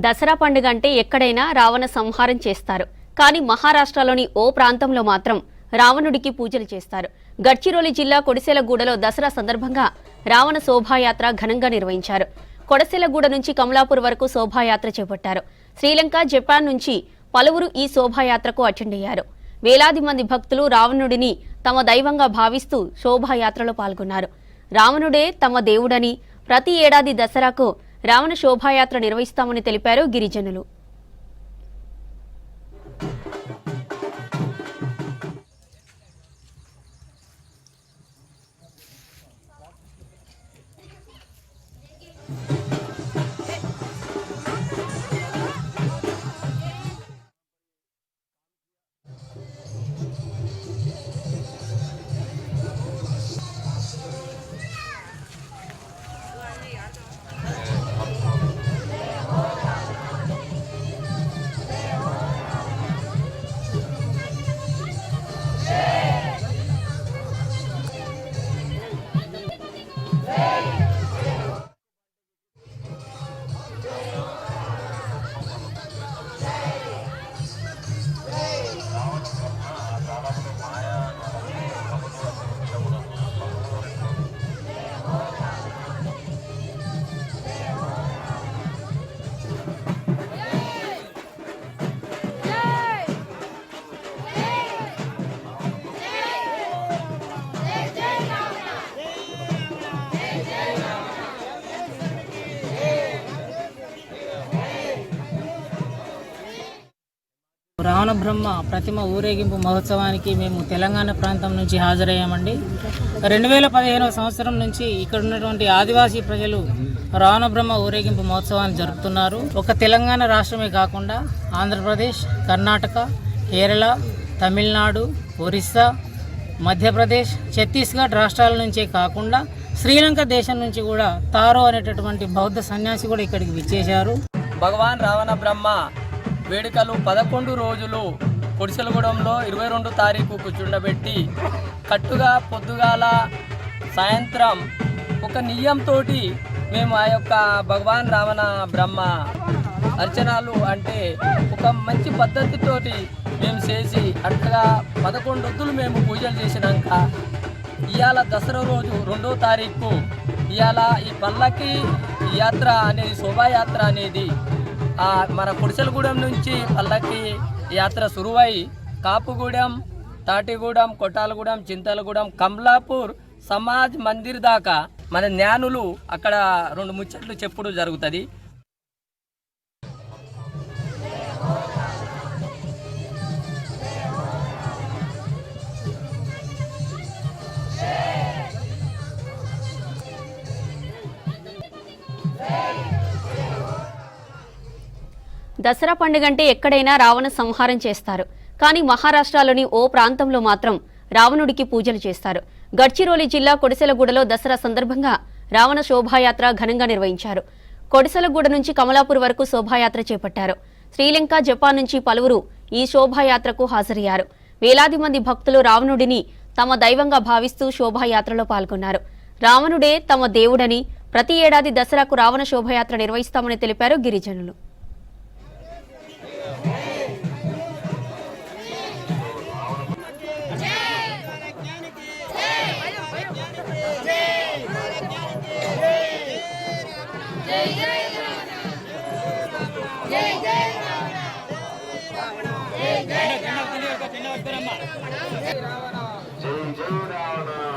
దసరా పండుగ అంటే ఎక్కడైనా రావణ సంహారం చేస్తారు. కానీ మహారాష్ట్రలోని ఓ ప్రాంతంలో మాత్రం రావణుడికి పూజలు చేస్తారు. గడ్చిరోలి జిల్లా కొడిసెలగూడలో దసరా సందర్భంగా రావణ శోభాయాత్ర ఘనంగా నిర్వహించారు. కొడిసెలగూడ నుంచి కమలాపూర్ వరకు శోభాయాత్ర చేపట్టారు. శ్రీలంక, జపాన్ నుంచి పలువురు ఈ శోభాయాత్రకు అటెండ్ అయ్యారు. వేలాది మంది భక్తులు రావణుడిని తమ దైవంగా భావిస్తూ శోభాయాత్రలో పాల్గొన్నారు. రావణుడే తమ దేవుడని, ప్రతి ఏడాది దసరాకు రావణ శోభాయాత్ర నిర్వహిస్తామని తెలిపారు గిరిజనులు. రావణ బ్రహ్మ ప్రతిమ ఊరేగింపు మహోత్సవానికి మేము తెలంగాణ ప్రాంతం నుంచి హాజరయ్యామండి. 2015 సంవత్సరం నుంచి ఇక్కడ ఉన్నటువంటి ఆదివాసీ ప్రజలు రావణ బ్రహ్మ ఊరేగింపు మహోత్సవాన్ని జరుపుతున్నారు. ఒక తెలంగాణ రాష్ట్రమే కాకుండా ఆంధ్రప్రదేశ్, కర్ణాటక, కేరళ, తమిళనాడు, ఒరిస్సా, మధ్యప్రదేశ్, ఛత్తీస్గఢ్ రాష్ట్రాల నుంచే కాకుండా శ్రీలంక దేశం నుంచి కూడా తారో అనేటటువంటి బౌద్ధ సన్యాసి కూడా ఇక్కడికి విచ్చేశారు. భగవాన్ రావణ బ్రహ్మ వేడుకలు 11 రోజులు కొడిసెలగూడెంలో 22 తారీఖు కూర్చుండబెట్టి కట్టుగా పొద్దుగాల సాయంత్రం ఒక నియమంతో మేము ఆ యొక్క భగవాన్ రావణ బ్రహ్మ అర్చనలు అంటే ఒక మంచి పద్ధతితోటి మేము చేసి అట్లా 11 రోజులు మేము పూజలు చేసినాక ఇవాళ దసరా రోజు 2వ తారీఖు ఇవాళ ఈ పల్లకి యాత్ర అనేది శోభాయాత్ర అనేది మన కొడిసెలగూడెం నుంచి పల్లకి యాత్ర సురువై కాపుగూడెం, తాటిగూడెం, కొట్టాలగూడెం, చింతలగూడెం, కమలాపూర్ సమాజ్ మందిర్ దాకా మన జ్ఞానులు అక్కడ 2 ముచ్చట్లు చెప్పుడు జరుగుతుంది. దసరా పండుగ అంటే ఎక్కడైనా రావణ సంహారం చేస్తారు. కానీ మహారాష్ట్రలోని ఓ ప్రాంతంలో మాత్రం రావణుడికి పూజలు చేస్తారు. గడ్చిరోలి జిల్లా కొడిసెలగూడలో దసరా సందర్భంగా రావణ శోభాయాత్ర ఘనంగా నిర్వహించారు. కొడిసెలగూడ నుంచి కమలాపూర్ వరకు శోభాయాత్ర చేపట్టారు. శ్రీలంక, జపాన్ నుంచి పలువురు ఈ శోభాయాత్రకు హాజరయ్యారు. వేలాది మంది భక్తులు రావణుడిని తమ దైవంగా భావిస్తూ శోభాయాత్రలో పాల్గొన్నారు. రావణుడే తమ దేవుడని, ప్రతి ఏడాది దసరాకు రావణ శోభాయాత్ర నిర్వహిస్తామని తెలిపారు గిరిజనులు. జై జై రావణ.